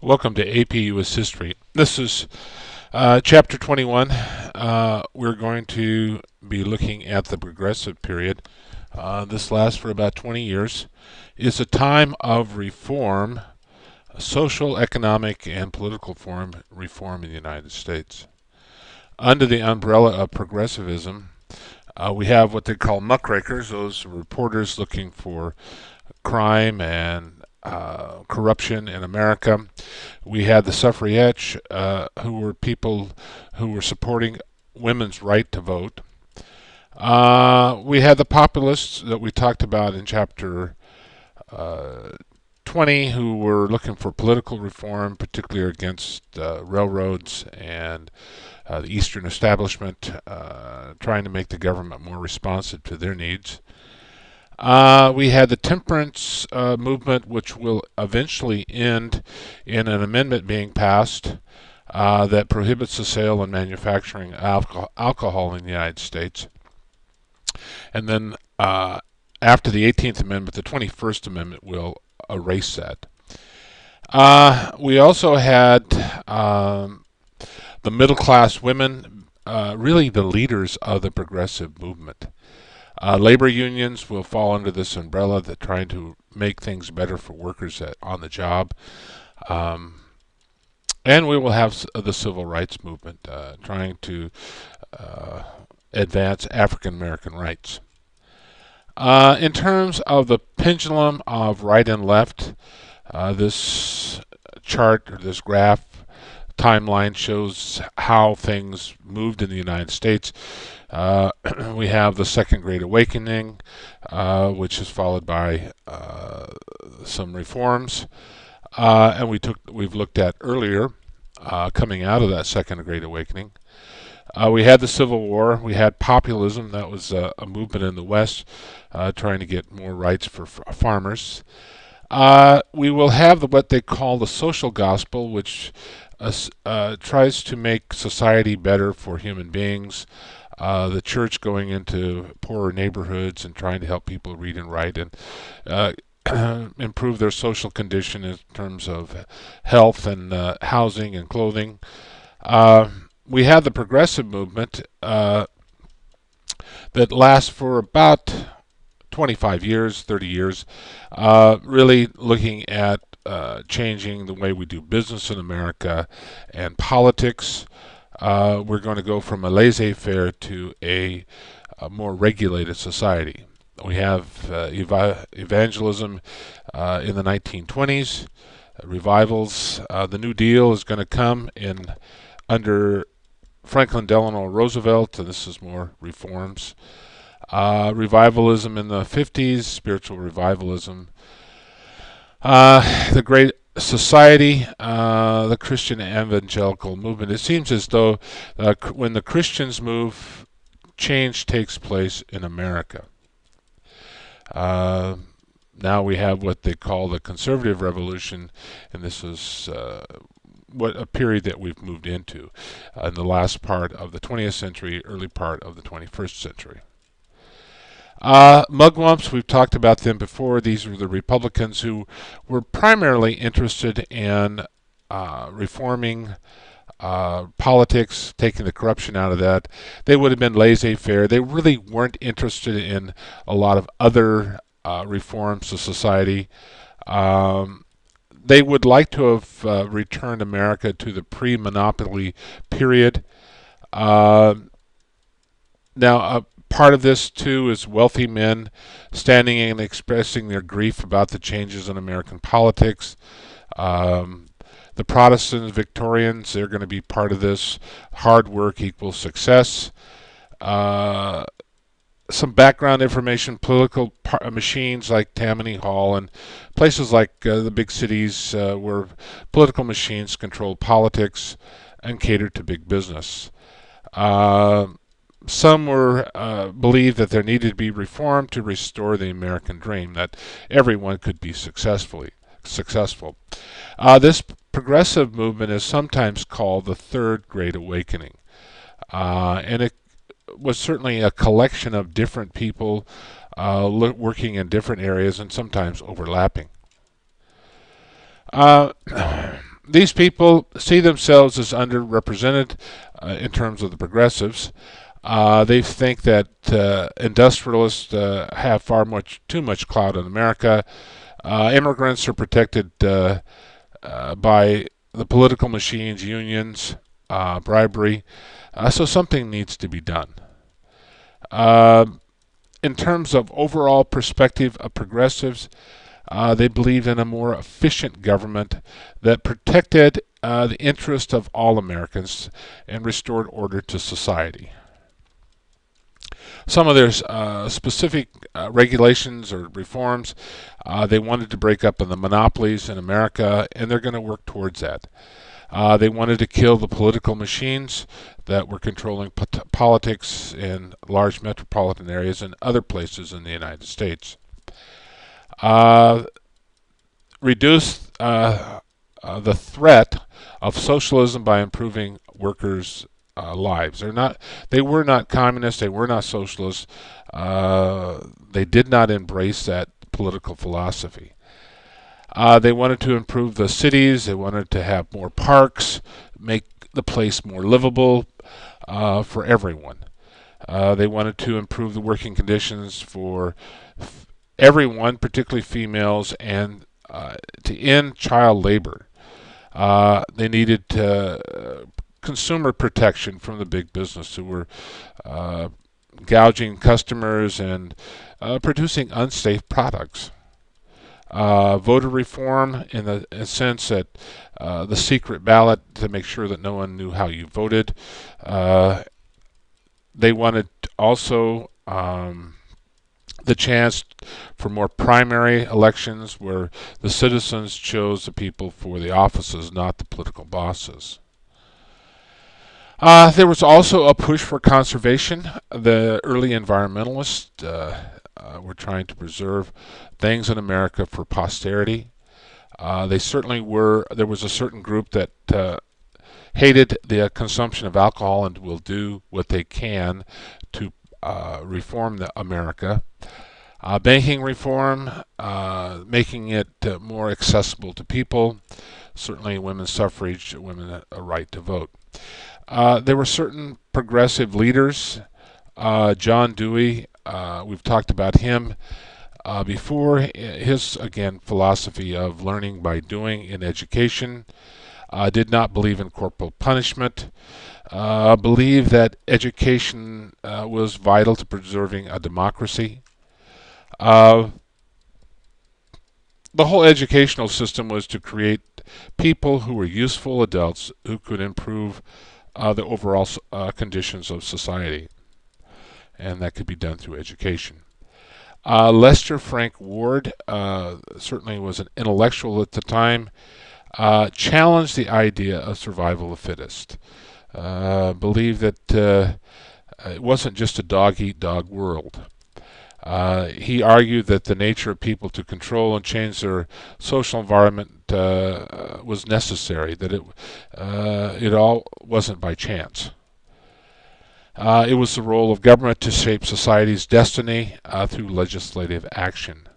Welcome to AP US History. This is Chapter 21. We're going to be looking at the Progressive period. This lasts for about 20 years. It's a time of reform, social, economic, and political reform in the United States. Under the umbrella of progressivism, we have what they call muckrakers, those reporters looking for crime and corruption in America. We had the suffragettes, who were people who were supporting women's right to vote. We had the populists that we talked about in chapter 20, who were looking for political reform, particularly against railroads and the Eastern establishment, trying to make the government more responsive to their needs. We had the temperance movement, which will eventually end in an amendment being passed that prohibits the sale and manufacturing of alcohol in the United States. And then after the 18th Amendment, the 21st Amendment will erase that. We also had the middle class women, really the leaders of the progressive movement. Labor unions will fall under this umbrella that trying to make things better for workers on the job. And we will have the civil rights movement trying to advance African American rights. In terms of the pendulum of right and left, this chart or this graph timeline shows how things moved in the United States. We have the Second Great Awakening, which is followed by some reforms, and we've looked at earlier coming out of that Second Great Awakening. We had the Civil War. We had populism. That was a movement in the West trying to get more rights for farmers. We will have what they call the social gospel, which tries to make society better for human beings. The church going into poorer neighborhoods and trying to help people read and write and improve their social condition in terms of health and housing and clothing. We have the progressive movement that lasts for about 25 years, 30 years, really looking at changing the way we do business in America and politics. We're going to go from a laissez-faire to a more regulated society. We have evangelism in the 1920s, revivals. The New Deal is going to come in under Franklin Delano Roosevelt, and this is more reforms. Revivalism in the 50s, spiritual revivalism. The Great Society, the Christian evangelical movement. It seems as though when the Christians move, change takes place in America. Now we have what they call the conservative revolution, and this is what a period that we've moved into in the last part of the 20th century, early part of the 21st century. Mugwumps, we've talked about them before. These were the Republicans who were primarily interested in reforming politics, taking the corruption out of that. They would have been laissez-faire. They really weren't interested in a lot of other reforms of society. They would like to have returned America to the pre-monopoly period. Now, part of this, too, is wealthy men standing and expressing their grief about the changes in American politics. The Protestants, Victorians, they're going to be part of this. Hard work equals success. Some background information, political machines like Tammany Hall and places like the big cities where political machines control politics and cater to big business. Some believed that there needed to be reform to restore the American dream, that everyone could be successful. This progressive movement is sometimes called the Third Great Awakening, and it was certainly a collection of different people working in different areas and sometimes overlapping. These people see themselves as underrepresented in terms of the progressives. They think that industrialists have too much clout in America. Immigrants are protected by the political machines, unions, bribery. So something needs to be done. Uh, in terms of overall perspective of progressives, they believed in a more efficient government that protected the interest of all Americans and restored order to society. Some of their specific regulations or reforms, they wanted to break up in the monopolies in America, and they're going to work towards that. They wanted to kill the political machines that were controlling politics in large metropolitan areas and other places in the United States. Uh, Reduce the threat of socialism by improving workers' lives. They were not communists. They were not socialists. They did not embrace that political philosophy. They wanted to improve the cities. They wanted to have more parks, make the place more livable for everyone. They wanted to improve the working conditions for everyone, particularly females, and to end child labor. They needed consumer protection from the big business who were gouging customers and producing unsafe products. Voter reform in the sense that the secret ballot to make sure that no one knew how you voted. They wanted also the chance for more primary elections where the citizens chose the people for the offices, not the political bosses. There was also a push for conservation. The early environmentalists were trying to preserve things in America for posterity. They certainly were. There was a certain group that hated the consumption of alcohol and will do what they can to reform America. Banking reform, making it more accessible to people. Certainly, women's suffrage, women a right to vote. There were certain progressive leaders. John Dewey, we've talked about him before. His, again, philosophy of learning by doing in education. Did not believe in corporal punishment. Believed that education was vital to preserving a democracy. The whole educational system was to create people who were useful adults who could improve the overall conditions of society, and that could be done through education. Lester Frank Ward certainly was an intellectual at the time, challenged the idea of survival of the fittest, believed that it wasn't just a dog-eat-dog world. He argued that the nature of people to control and change their social environment was necessary, that it all wasn't by chance. It was the role of government to shape society's destiny through legislative action.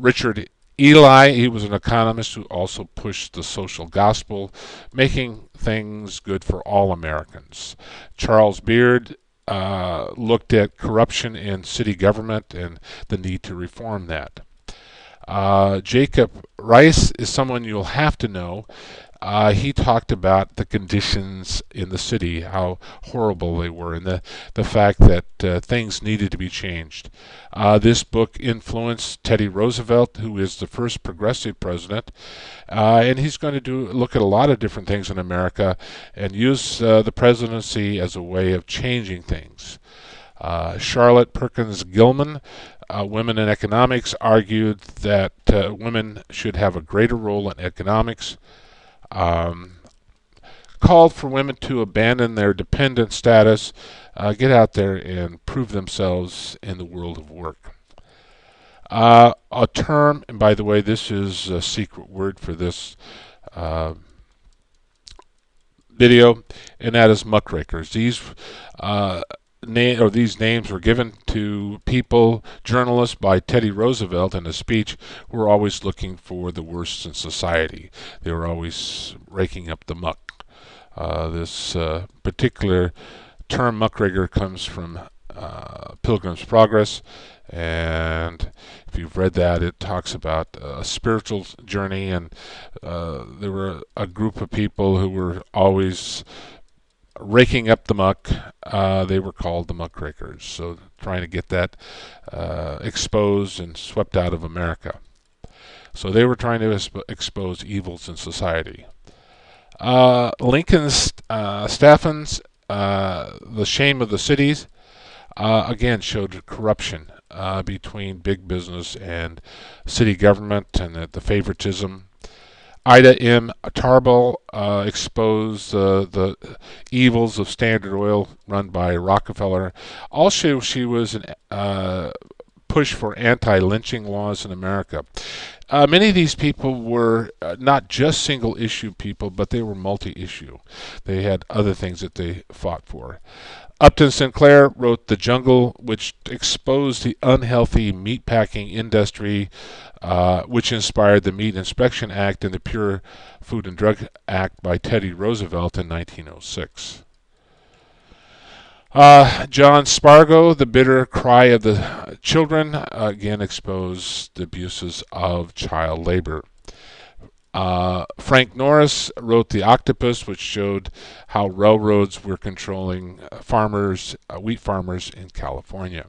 Richard Ely, he was an economist who also pushed the social gospel, making things good for all Americans. Charles Beard looked at corruption in city government and the need to reform that. Jacob Riis is someone you'll have to know. He talked about the conditions in the city, how horrible they were, and the fact that things needed to be changed. This book influenced Teddy Roosevelt, who is the first progressive president, and he's going to look at a lot of different things in America and use the presidency as a way of changing things. Charlotte Perkins Gilman, Women in Economics, argued that women should have a greater role in economics. Called for women to abandon their dependent status, get out there and prove themselves in the world of work. A term, and by the way, this is a secret word for this video, and that is muckrakers. These these names were given to people, journalists, by Teddy Roosevelt in a speech who were always looking for the worst in society. They were always raking up the muck. This particular term muckraker comes from Pilgrim's Progress, and if you've read that, it talks about a spiritual journey, and there were a group of people who were always raking up the muck. They were called the muckrakers, so trying to get that exposed and swept out of America. So they were trying to expose evils in society. Lincoln's Steffens, The Shame of the Cities, again showed corruption between big business and city government, and the favoritism. Ida M. Tarbell exposed the evils of Standard Oil run by Rockefeller. Also, she was an push for anti-lynching laws in America. Many of these people were not just single-issue people, but they were multi-issue. They had other things that they fought for. Upton Sinclair wrote The Jungle, which exposed the unhealthy meatpacking industry, which inspired the Meat Inspection Act and the Pure Food and Drug Act by Teddy Roosevelt in 1906. John Spargo, The Bitter Cry of the Children, again exposed the abuses of child labor. Frank Norris wrote The Octopus, which showed how railroads were controlling wheat farmers in California.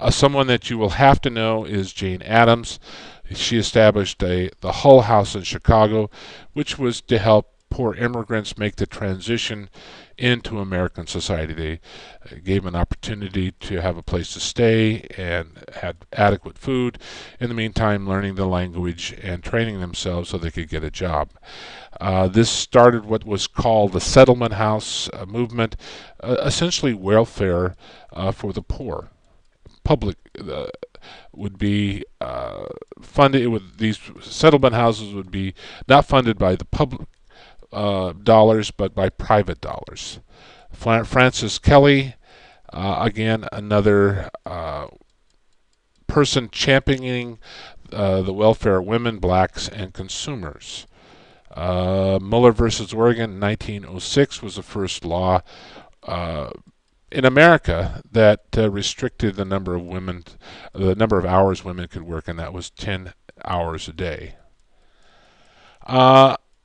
Someone that you will have to know is Jane Addams. She established the Hull House in Chicago, which was to help poor immigrants make the transition into American society. They gave an opportunity to have a place to stay and had adequate food. In the meantime, learning the language and training themselves so they could get a job. This started what was called the Settlement House movement, essentially welfare for the poor. Public would be funded. These settlement houses would be not funded by the public dollars, but by private dollars. Francis Kelly, again, another person championing the welfare of women, blacks, and consumers. Muller versus Oregon, 1906, was the first law in America that restricted the number of hours women could work, and that was 10 hours a day.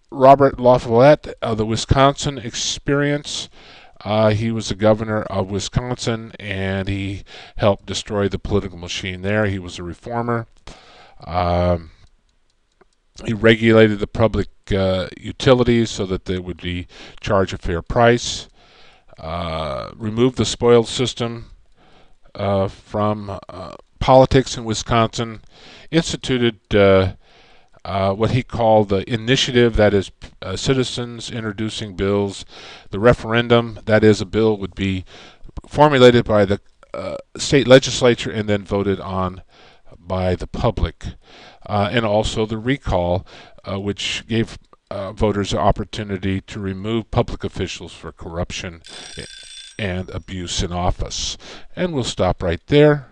Robert La Follette, the Wisconsin Experience. He was the governor of Wisconsin, and he helped destroy the political machine there. He was a reformer. He regulated the public utilities so that they would be charged a fair price. Removed the spoils system from politics in Wisconsin. Instituted what he called the initiative, that is, citizens introducing bills. The referendum, that is, a bill would be formulated by the state legislature and then voted on by the public. And also the recall, which gave voters the opportunity to remove public officials for corruption and abuse in office. And we'll stop right there.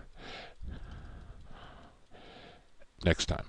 Next time.